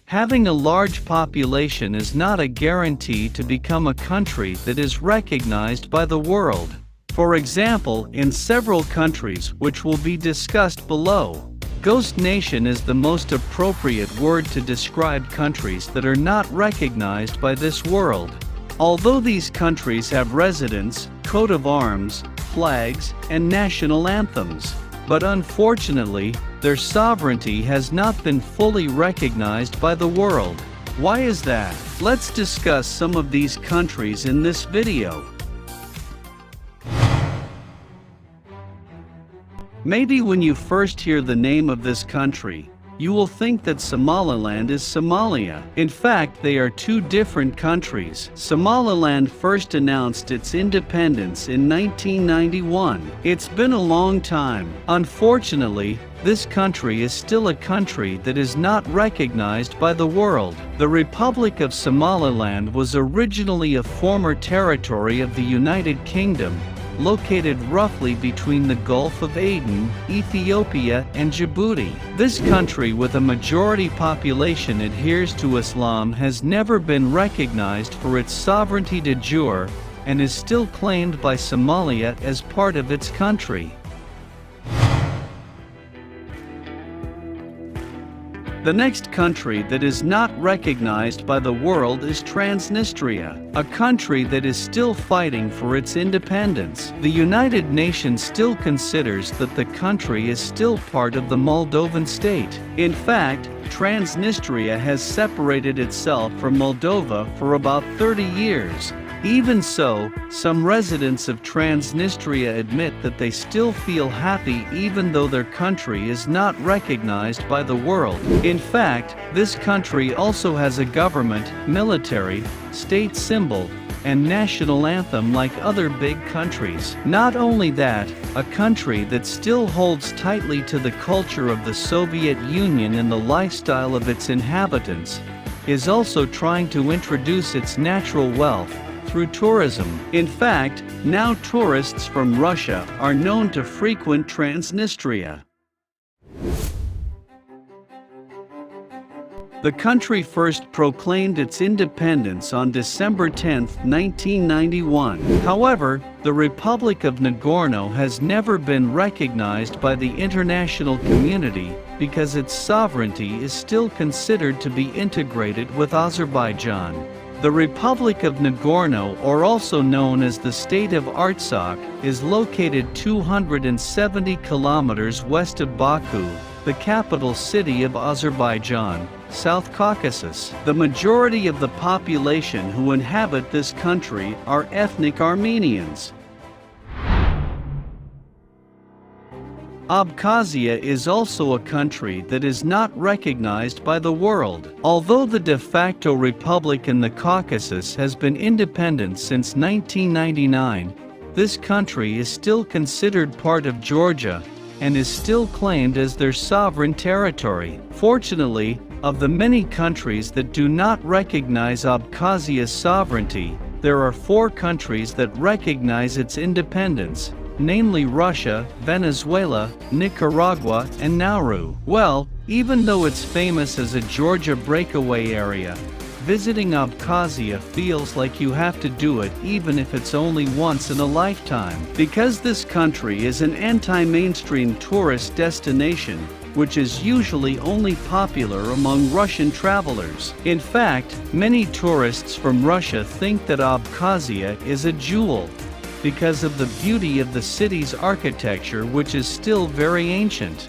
Having a large population is not a guarantee to become a country that is recognized by the world. For example, in several countries which will be discussed below, ghost nation is the most appropriate word to describe countries that are not recognized by this world. Although these countries have residents, coat of arms, flags, and national anthems, but unfortunately, their sovereignty has not been fully recognized by the world. Why is that? Let's discuss some of these countries in this video. Maybe when you first hear the name of this country, you will think that Somaliland is Somalia. In fact, they are two different countries. Somaliland first announced its independence in 1991. It's been a long time. Unfortunately, this country is still a country that is not recognized by the world. The Republic of Somaliland was originally a former territory of the United Kingdom, located roughly between the Gulf of Aden, Ethiopia, and Djibouti. This country, with a majority population adheres to Islam, has never been recognized for its sovereignty de jure and is still claimed by Somalia as part of its country. The next country that is not recognized by the world is Transnistria, a country that is still fighting for its independence. The United Nations still considers that the country is still part of the Moldovan state. In fact, Transnistria has separated itself from Moldova for about 30 years. Even so, some residents of Transnistria admit that they still feel happy even though their country is not recognized by the world. In fact, this country also has a government, military, state symbol, and national anthem like other big countries. Not only that, a country that still holds tightly to the culture of the Soviet Union and the lifestyle of its inhabitants, is also trying to introduce its natural wealth through tourism. In fact, now tourists from Russia are known to frequent Transnistria. The country first proclaimed its independence on December 10, 1991. However, the Republic of Nagorno has never been recognized by the international community because its sovereignty is still considered to be integrated with Azerbaijan. The Republic of Nagorno, or also known as the State of Artsakh, is located 270 kilometers west of Baku, the capital city of Azerbaijan, South Caucasus. The majority of the population who inhabit this country are ethnic Armenians. Abkhazia is also a country that is not recognized by the world. Although the de facto republic in the Caucasus has been independent since 1999, this country is still considered part of Georgia and is still claimed as their sovereign territory. Fortunately, of the many countries that do not recognize Abkhazia's sovereignty, there are 4 countries that recognize its independence, namely Russia, Venezuela, Nicaragua, and Nauru. Well, even though it's famous as a Georgia breakaway area, visiting Abkhazia feels like you have to do it even if it's only once in a lifetime. Because this country is an anti-mainstream tourist destination, which is usually only popular among Russian travelers. In fact, many tourists from Russia think that Abkhazia is a jewel, because of the beauty of the city's architecture, which is still very ancient.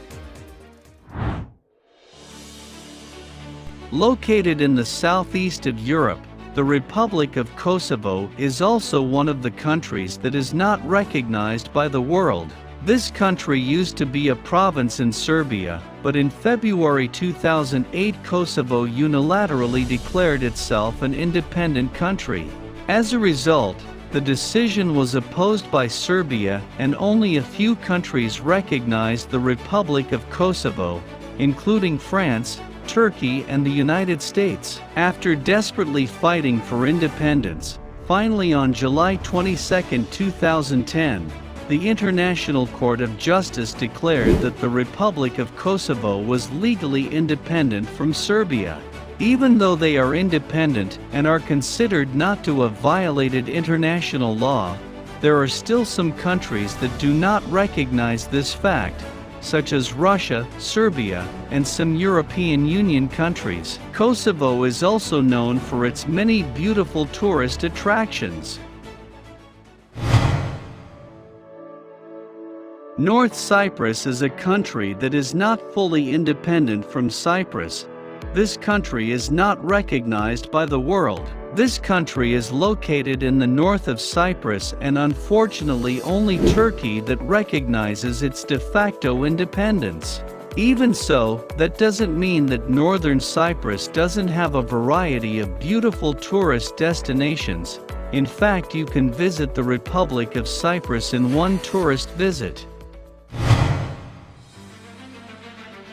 Located in the southeast of Europe, the Republic of Kosovo is also one of the countries that is not recognized by the world. This country used to be a province in Serbia, but in February 2008 Kosovo unilaterally declared itself an independent country. As a result, the decision was opposed by Serbia, and only a few countries recognized the Republic of Kosovo, including France, Turkey and the United States. After desperately fighting for independence, finally on July 22, 2010, the International Court of Justice declared that the Republic of Kosovo was legally independent from Serbia. Even though they are independent and are considered not to have violated international law, there are still some countries that do not recognize this fact, such as Russia, Serbia, and some European Union countries. Kosovo is also known for its many beautiful tourist attractions. North Cyprus is a country that is not fully independent from Cyprus. This country is not recognized by the world. This country is located in the north of Cyprus, and unfortunately only Turkey that recognizes its de facto independence. Even so, that doesn't mean that northern Cyprus doesn't have a variety of beautiful tourist destinations. In fact, you can visit the Republic of Cyprus in one tourist visit.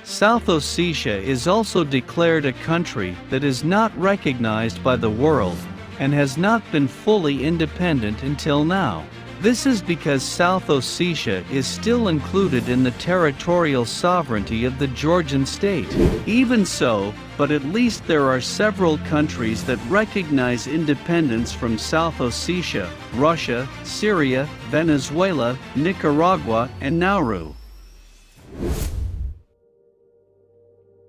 South Ossetia is also declared a country that is not recognized by the world and has not been fully independent until now. This is because South Ossetia is still included in the territorial sovereignty of the Georgian state. Even so, but at least there are several countries that recognize independence from South Ossetia: Russia, Syria, Venezuela, Nicaragua, and Nauru.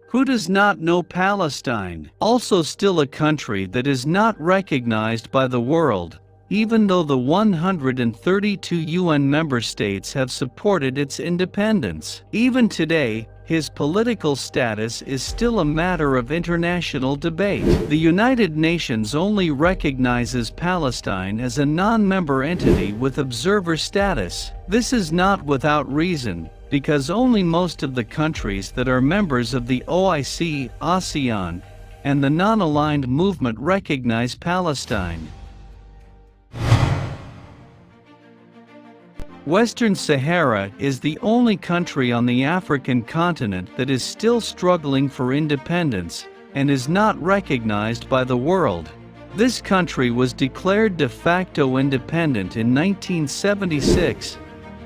Who does not know Palestine? Also still a country that is not recognized by the world, even though the 132 UN member states have supported its independence. Even today, his political status is still a matter of international debate. The United Nations only recognizes Palestine as a non-member entity with observer status. This is not without reason, because only most of the countries that are members of the OIC, ASEAN, and the non-aligned movement recognize Palestine. Western Sahara is the only country on the African continent that is still struggling for independence and is not recognized by the world. This country was declared de facto independent in 1976,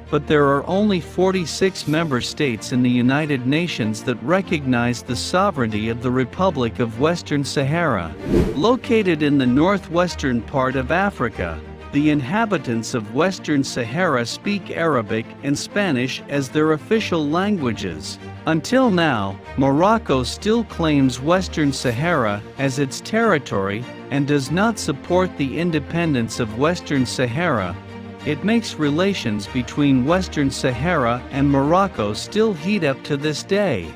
but there are only 46 member states in the United Nations that recognize the sovereignty of the Republic of Western Sahara. Located in the northwestern part of Africa, the inhabitants of Western Sahara speak Arabic and Spanish as their official languages. Until now, Morocco still claims Western Sahara as its territory and does not support the independence of Western Sahara. It makes relations between Western Sahara and Morocco still heat up to this day.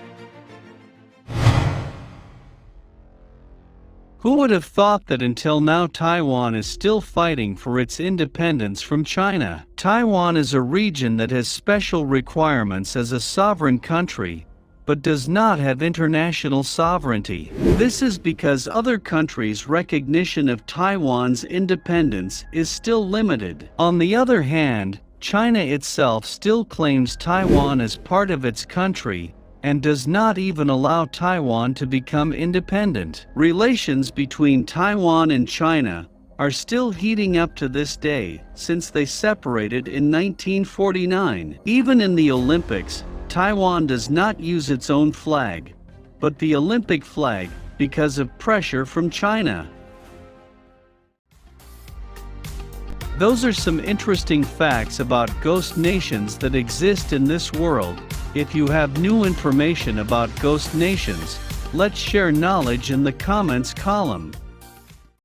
Who would have thought that until now Taiwan is still fighting for its independence from China? Taiwan is a region that has special requirements as a sovereign country, but does not have international sovereignty. This is because other countries' recognition of Taiwan's independence is still limited. On the other hand, China itself still claims Taiwan as part of its country and does not even allow Taiwan to become independent. Relations between Taiwan and China are still heating up to this day, since they separated in 1949. Even in the Olympics, Taiwan does not use its own flag, but the Olympic flag, because of pressure from China. Those are some interesting facts about ghost nations that exist in this world. If you have new information about ghost nations, let's share knowledge in the comments column.